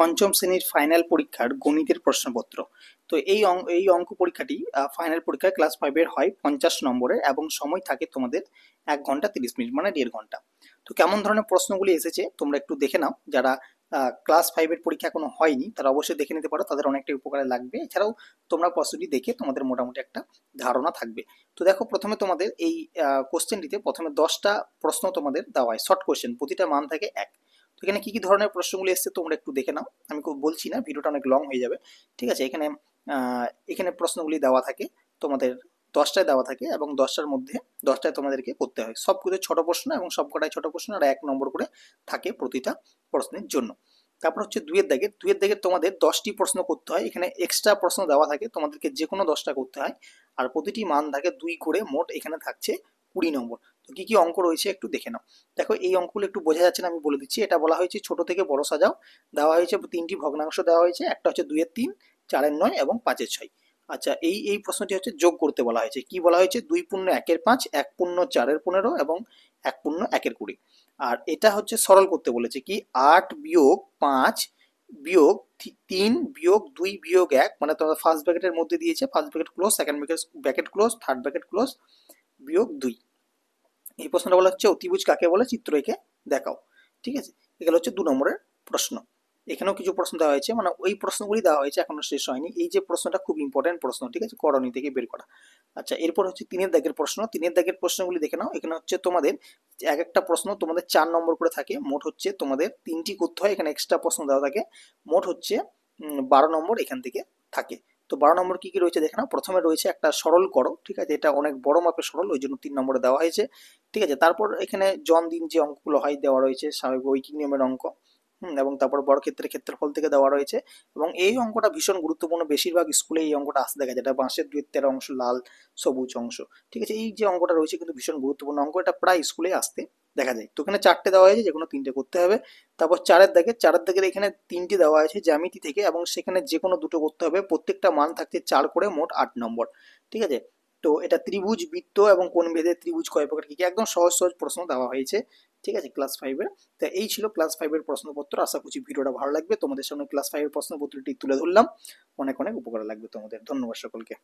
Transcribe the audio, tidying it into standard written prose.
পঞ্চম শ্রেণীর ফাইনাল পরীক্ষার গণিতের প্রশ্নপত্র। তো এই অঙ্ক পরীক্ষাটি ফাইনাল পরীক্ষা ক্লাস 5 এর হয় 50 নম্বরের এবং সময় থাকে তোমাদের 1 ঘন্টা 30 মিনিট মানে 1.5 ঘন্টা। তো কেমন ধরনের প্রশ্নগুলি এসেছে তোমরা একটু দেখে নাও। যারা ক্লাস 5 এর পরীক্ষা এখনো হয়নি তারা অবশ্যই দেখে নিতে পারো, তাদের অনেকটা উপকারে লাগবে। এছাড়াও তোমরা প্রশ্নটি দেখে তোমাদের মোটামুটি একটা ধারণা থাকবে। তো দেখো, প্রথমে তোমাদের এই কোশ্চেনটিতে প্রথমে 10টা প্রশ্ন তোমাদের দেওয়া হয়, শর্ট কোশ্চেন, প্রতিটা মান থাকে 1। তো এখানে কি কি ধরনের প্রশ্নগুলি এসেছে তোমরা একটু দেখে নাও। আমি খুব বলছি না, ভিডিওটা অনেক লং হয়ে যাবে। ঠিক আছে, এখানে প্রশ্নগুলি দেওয়া থাকে তোমাদের, 10টায় দেওয়া থাকে এবং 10টার মধ্যে 10টায় তোমাদেরকে করতে হয়। সবগুলো ছোট প্রশ্ন এবং সবকটাই ছোট প্রশ্ন, আর 1 নম্বর করে থাকে প্রতিটা প্রশ্নের জন্য। তারপর হচ্ছে দুইয়ের দাগের তোমাদের 10টি প্রশ্ন করতে হয়। এখানে এক্সট্রা প্রশ্ন দেওয়া থাকে, তোমাদেরকে যে কোনো 10টা করতে হয়। আর প্রতিটি মান থাকে 2 করে, মোট এখানে থাকছে 20 নম্বর। তো কি কি অঙ্ক রয়েছে একটু দেখে নাও। দেখো, এই অঙ্কগুলো একটু বোঝা যাচ্ছে না, আমি বলে দিচ্ছি। এটা বলা হয়েছে ছোট থেকে বড় সাজাও। দেওয়া হয়েছে 3টি ভগ্নাংশ দেওয়া হয়েছে, একটা হচ্ছে 2-এর 3, 4-এর 9 এবং 5-এর 6। আচ্ছা, এই প্রশ্নটি হচ্ছে যোগ করতে বলা হয়েছে। কি বলা হয়েছে? 2 পূর্ণ 1-এর 5, 1 পূর্ণ 4-এর 15 এবং 1 পূর্ণ 1-এর 20। আর এটা হচ্ছে সরল করতে বলেছে, কি 8 বিয়োগ 5 বিয়োগ 3 বিয়োগ 2 বিয়োগ 1, মানে তোমার ফার্স্ট ব্র্যাকেটের মধ্যে দিয়েছে, first bracket close, second bracket close, third bracket close, বিয়োগ 2। এই প্রশ্নটা বলা হচ্ছে অতিভুজ কাকে বলে, চিত্র এঁকে দেখাও। ঠিক আছে, এগুলো হচ্ছে 2 নম্বরের প্রশ্ন। এখানেও কিছু প্রশ্ন দেওয়া হয়েছে, মানে ওই প্রশ্নগুলি দেওয়া হয়েছে, এখনো শেষ হয়নি। এই যে প্রশ্নটা খুব ইম্পর্টেন্ট প্রশ্ন, ঠিক আছে, করণী থেকে বের করা। আচ্ছা, এরপর হচ্ছে 3-এর দাগের প্রশ্ন। 3-এর দাগের প্রশ্নগুলি দেখে নাও। এখানে হচ্ছে তোমাদের এক একটা প্রশ্ন তোমাদের 4 নম্বর করে থাকে। মোট হচ্ছে তোমাদের 3টি করতে হয়, এখানে এক্সট্রা প্রশ্ন দেওয়া থাকে। মোট হচ্ছে 12 নম্বর এখান থেকে থাকে। তো 12 নম্বর কি কি রয়েছে দেখে নাও। প্রথমে রয়েছে একটা সরল করো, ঠিক আছে, এটা অনেক বড় মাপের সরল, ওই জন্য 3 নম্বরে দেওয়া হয়েছে। ঠিক আছে, তারপর এখানে জন দিন যে অঙ্কগুলো হয় দেওয়া রয়েছে, স্বাভাবিক ঐকিক নিয়মের অঙ্ক। এবং তারপর বর্গক্ষেত্রের ক্ষেত্রফল থেকে দেওয়া রয়েছে। এবং এই অঙ্কটা ভীষণ গুরুত্বপূর্ণ, বেশিরভাগ স্কুলে এই অঙ্কটা আসতে দেখা যায়, যেটা বাঁশের 2-এর 13 অংশ, লাল সবুজ অংশ। ঠিক আছে, এই যে অঙ্কটা রয়েছে কিন্তু ভীষণ গুরুত্বপূর্ণ অঙ্ক, এটা প্রায় স্কুলে আসতে দেখা যায়। তো এখানে 4টে দেওয়া হয়েছে, যে কোনো 3টে করতে হবে। তারপর 4-এর দাগের এখানে 3টি দেওয়া আছে জ্যামিতি থেকে, এবং সেখানে যে কোনো 2টো করতে হবে। প্রত্যেকটা মান থাকছে 4 করে, মোট 8 নম্বর। ঠিক আছে, তো এটা ত্রিভুজ, বৃত্ত এবং কোণ ভেদে ত্রিভুজ কয় প্রকার, কি কি, একদম সহজ সহজ প্রশ্ন দেওয়া হয়েছে। ঠিক আছে, ক্লাস 5-এর। তো এই ছিল ক্লাস 5-এর প্রশ্নপত্র। আশা করছি ভিডিওটা ভালো লাগবে। তোমাদের সামনে ক্লাস 5-এর প্রশ্নপত্রটি তুলে ধরলাম, অনেক অনেক উপকার লাগবে তোমাদের। ধন্যবাদ সকলকে।